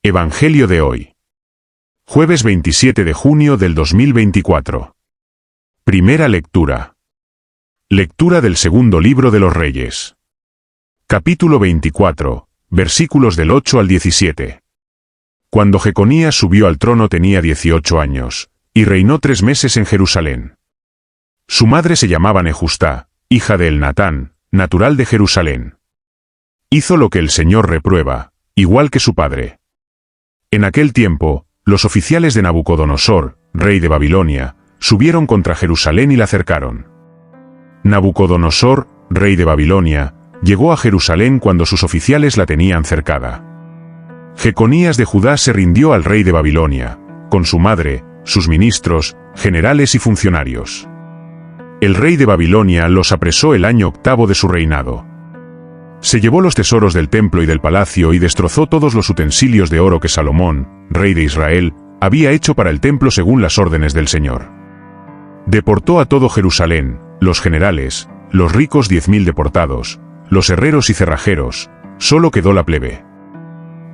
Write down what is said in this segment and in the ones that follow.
Evangelio de hoy. Jueves 27 de junio del 2024. Primera lectura. Lectura del segundo libro de los Reyes. Capítulo 24, versículos del 8 al 17. Cuando Jeconías subió al trono tenía 18 años, y reinó 3 meses en Jerusalén. Su madre se llamaba Nejustá, hija de Elnatán, natural de Jerusalén. Hizo lo que el Señor reprueba, igual que su padre. En aquel tiempo, los oficiales de Nabucodonosor, rey de Babilonia, subieron contra Jerusalén y la cercaron. Nabucodonosor, rey de Babilonia, llegó a Jerusalén cuando sus oficiales la tenían cercada. Jeconías de Judá se rindió al rey de Babilonia, con su madre, sus ministros, generales y funcionarios. El rey de Babilonia los apresó el año 8 de su reinado. Se llevó los tesoros del templo y del palacio y destrozó todos los utensilios de oro que Salomón, rey de Israel, había hecho para el templo según las órdenes del Señor. Deportó a todo Jerusalén, los generales, los ricos 10.000 deportados, los herreros y cerrajeros, solo quedó la plebe.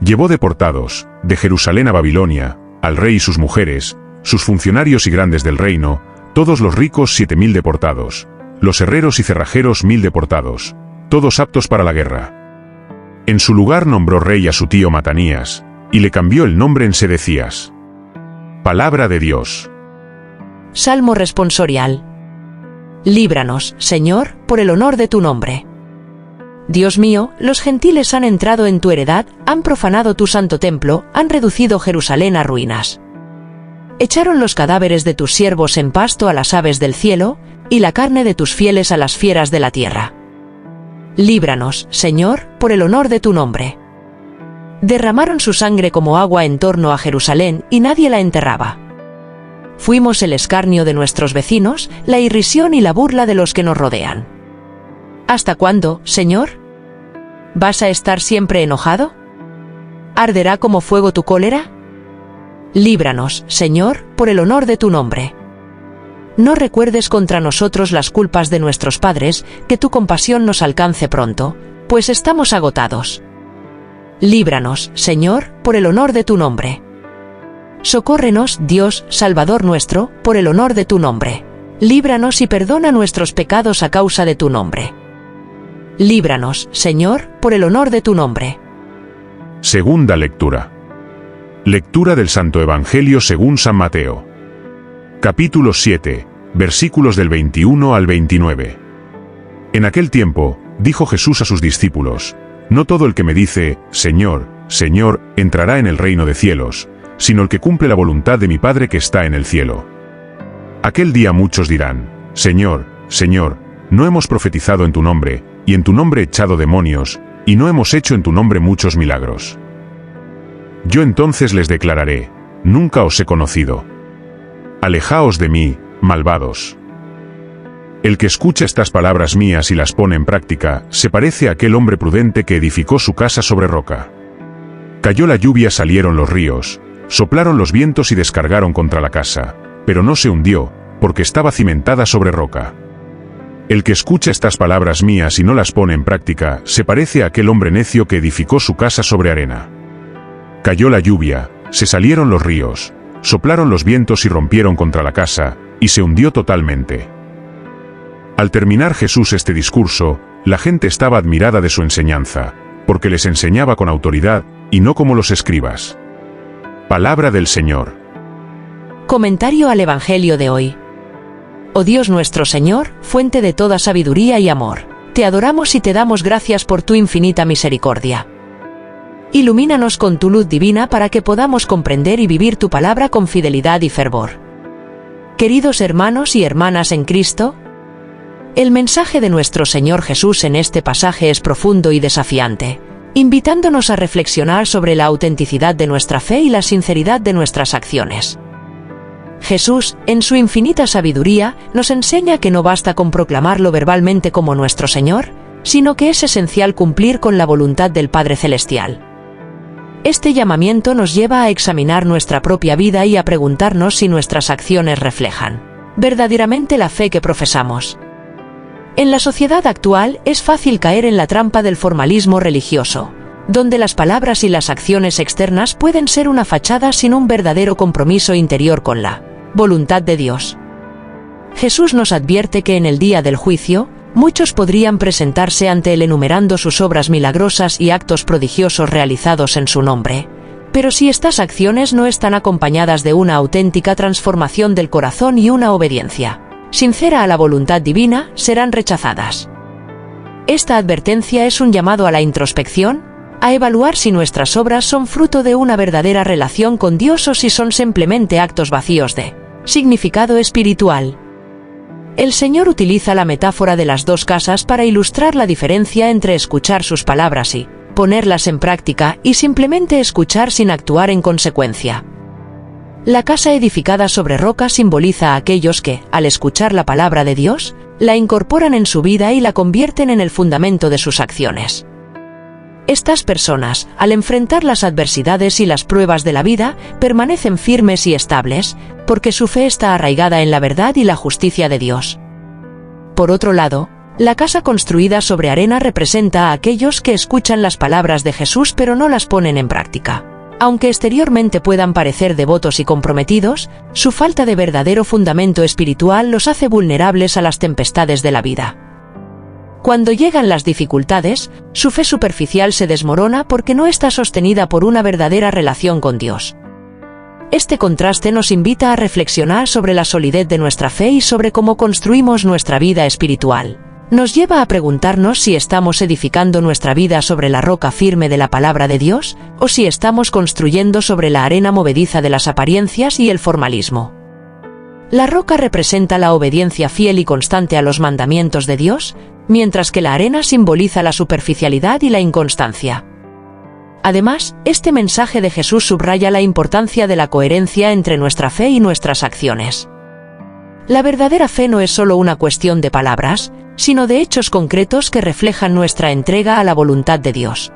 Llevó deportados, de Jerusalén a Babilonia, al rey y sus mujeres, sus funcionarios y grandes del reino, todos los ricos 7.000 deportados, los herreros y cerrajeros 1.000 deportados, todos aptos para la guerra. En su lugar nombró rey a su tío Matanías, y le cambió el nombre en Sedecías. Palabra de Dios. Salmo responsorial. Líbranos, Señor, por el honor de tu nombre. Dios mío, los gentiles han entrado en tu heredad, han profanado tu santo templo, han reducido Jerusalén a ruinas. Echaron los cadáveres de tus siervos en pasto a las aves del cielo, y la carne de tus fieles a las fieras de la tierra. Líbranos, Señor, por el honor de tu nombre. Derramaron su sangre como agua en torno a Jerusalén y nadie la enterraba. Fuimos el escarnio de nuestros vecinos, la irrisión y la burla de los que nos rodean. ¿Hasta cuándo, Señor? ¿Vas a estar siempre enojado? ¿Arderá como fuego tu cólera? Líbranos, Señor, por el honor de tu nombre. No recuerdes contra nosotros las culpas de nuestros padres, que tu compasión nos alcance pronto, pues estamos agotados. Líbranos, Señor, por el honor de tu nombre. Socórrenos, Dios, Salvador nuestro, por el honor de tu nombre. Líbranos y perdona nuestros pecados a causa de tu nombre. Líbranos, Señor, por el honor de tu nombre. Segunda lectura. Lectura del Santo Evangelio según San Mateo. Capítulo 7, versículos del 21 al 29. En aquel tiempo, dijo Jesús a sus discípulos: No todo el que me dice, Señor, Señor, entrará en el reino de cielos, sino el que cumple la voluntad de mi Padre que está en el cielo. Aquel día muchos dirán: Señor, Señor, no hemos profetizado en tu nombre, y en tu nombre echado demonios, y no hemos hecho en tu nombre muchos milagros. Yo entonces les declararé: Nunca os he conocido. Alejaos de mí, malvados. El que escucha estas palabras mías y las pone en práctica, se parece a aquel hombre prudente que edificó su casa sobre roca. Cayó la lluvia, salieron los ríos, soplaron los vientos y descargaron contra la casa, pero no se hundió, porque estaba cimentada sobre roca. El que escucha estas palabras mías y no las pone en práctica, se parece a aquel hombre necio que edificó su casa sobre arena. Cayó la lluvia, se salieron los ríos, soplaron los vientos y rompieron contra la casa, y se hundió totalmente. Al terminar Jesús este discurso, la gente estaba admirada de su enseñanza, porque les enseñaba con autoridad, y no como los escribas. Palabra del Señor. Comentario al Evangelio de hoy. Oh Dios nuestro Señor, fuente de toda sabiduría y amor, te adoramos y te damos gracias por tu infinita misericordia. Ilumínanos con tu luz divina para que podamos comprender y vivir tu palabra con fidelidad y fervor. Queridos hermanos y hermanas en Cristo, el mensaje de nuestro Señor Jesús en este pasaje es profundo y desafiante, invitándonos a reflexionar sobre la autenticidad de nuestra fe y la sinceridad de nuestras acciones. Jesús, en su infinita sabiduría, nos enseña que no basta con proclamarlo verbalmente como nuestro Señor, sino que es esencial cumplir con la voluntad del Padre Celestial. Este llamamiento nos lleva a examinar nuestra propia vida y a preguntarnos si nuestras acciones reflejan verdaderamente la fe que profesamos. En la sociedad actual es fácil caer en la trampa del formalismo religioso, donde las palabras y las acciones externas pueden ser una fachada sin un verdadero compromiso interior con la voluntad de Dios. Jesús nos advierte que en el día del juicio, muchos podrían presentarse ante Él enumerando sus obras milagrosas y actos prodigiosos realizados en su nombre. Pero si estas acciones no están acompañadas de una auténtica transformación del corazón y una obediencia sincera a la voluntad divina, serán rechazadas. Esta advertencia es un llamado a la introspección, a evaluar si nuestras obras son fruto de una verdadera relación con Dios o si son simplemente actos vacíos de significado espiritual. El Señor utiliza la metáfora de las dos casas para ilustrar la diferencia entre escuchar sus palabras y ponerlas en práctica y simplemente escuchar sin actuar en consecuencia. La casa edificada sobre roca simboliza a aquellos que, al escuchar la palabra de Dios, la incorporan en su vida y la convierten en el fundamento de sus acciones. Estas personas, al enfrentar las adversidades y las pruebas de la vida, permanecen firmes y estables, porque su fe está arraigada en la verdad y la justicia de Dios. Por otro lado, la casa construida sobre arena representa a aquellos que escuchan las palabras de Jesús pero no las ponen en práctica. Aunque exteriormente puedan parecer devotos y comprometidos, su falta de verdadero fundamento espiritual los hace vulnerables a las tempestades de la vida. Cuando llegan las dificultades, su fe superficial se desmorona porque no está sostenida por una verdadera relación con Dios. Este contraste nos invita a reflexionar sobre la solidez de nuestra fe y sobre cómo construimos nuestra vida espiritual. Nos lleva a preguntarnos si estamos edificando nuestra vida sobre la roca firme de la palabra de Dios, o si estamos construyendo sobre la arena movediza de las apariencias y el formalismo. La roca representa la obediencia fiel y constante a los mandamientos de Dios, mientras que la arena simboliza la superficialidad y la inconstancia. Además, este mensaje de Jesús subraya la importancia de la coherencia entre nuestra fe y nuestras acciones. La verdadera fe no es solo una cuestión de palabras, sino de hechos concretos que reflejan nuestra entrega a la voluntad de Dios.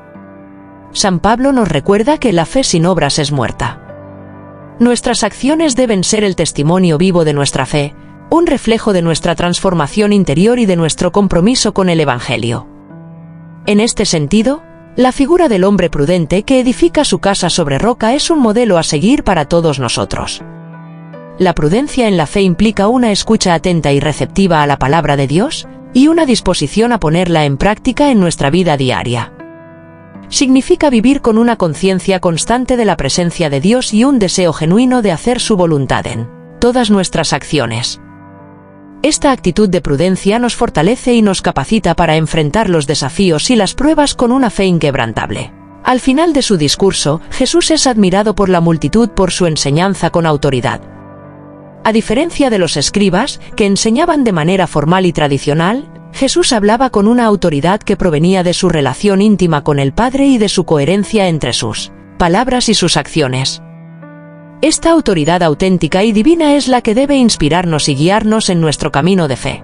San Pablo nos recuerda que la fe sin obras es muerta. Nuestras acciones deben ser el testimonio vivo de nuestra fe, un reflejo de nuestra transformación interior y de nuestro compromiso con el Evangelio. En este sentido, la figura del hombre prudente que edifica su casa sobre roca es un modelo a seguir para todos nosotros. La prudencia en la fe implica una escucha atenta y receptiva a la palabra de Dios, y una disposición a ponerla en práctica en nuestra vida diaria. Significa vivir con una conciencia constante de la presencia de Dios y un deseo genuino de hacer su voluntad en todas nuestras acciones. Esta actitud de prudencia nos fortalece y nos capacita para enfrentar los desafíos y las pruebas con una fe inquebrantable. Al final de su discurso, Jesús es admirado por la multitud por su enseñanza con autoridad. A diferencia de los escribas, que enseñaban de manera formal y tradicional, Jesús hablaba con una autoridad que provenía de su relación íntima con el Padre y de su coherencia entre sus palabras y sus acciones. Esta autoridad auténtica y divina es la que debe inspirarnos y guiarnos en nuestro camino de fe.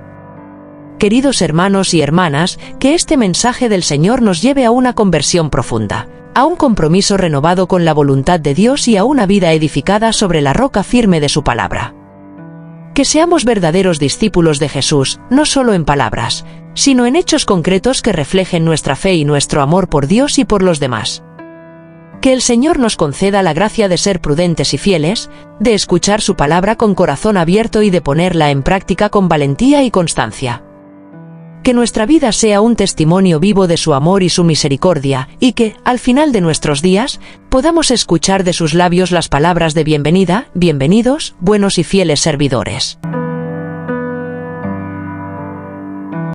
Queridos hermanos y hermanas, que este mensaje del Señor nos lleve a una conversión profunda, a un compromiso renovado con la voluntad de Dios y a una vida edificada sobre la roca firme de su palabra. Que seamos verdaderos discípulos de Jesús, no solo en palabras, sino en hechos concretos que reflejen nuestra fe y nuestro amor por Dios y por los demás. Que el Señor nos conceda la gracia de ser prudentes y fieles, de escuchar su palabra con corazón abierto y de ponerla en práctica con valentía y constancia. Que nuestra vida sea un testimonio vivo de su amor y su misericordia, y que, al final de nuestros días, podamos escuchar de sus labios las palabras de bienvenida, bienvenidos, buenos y fieles servidores.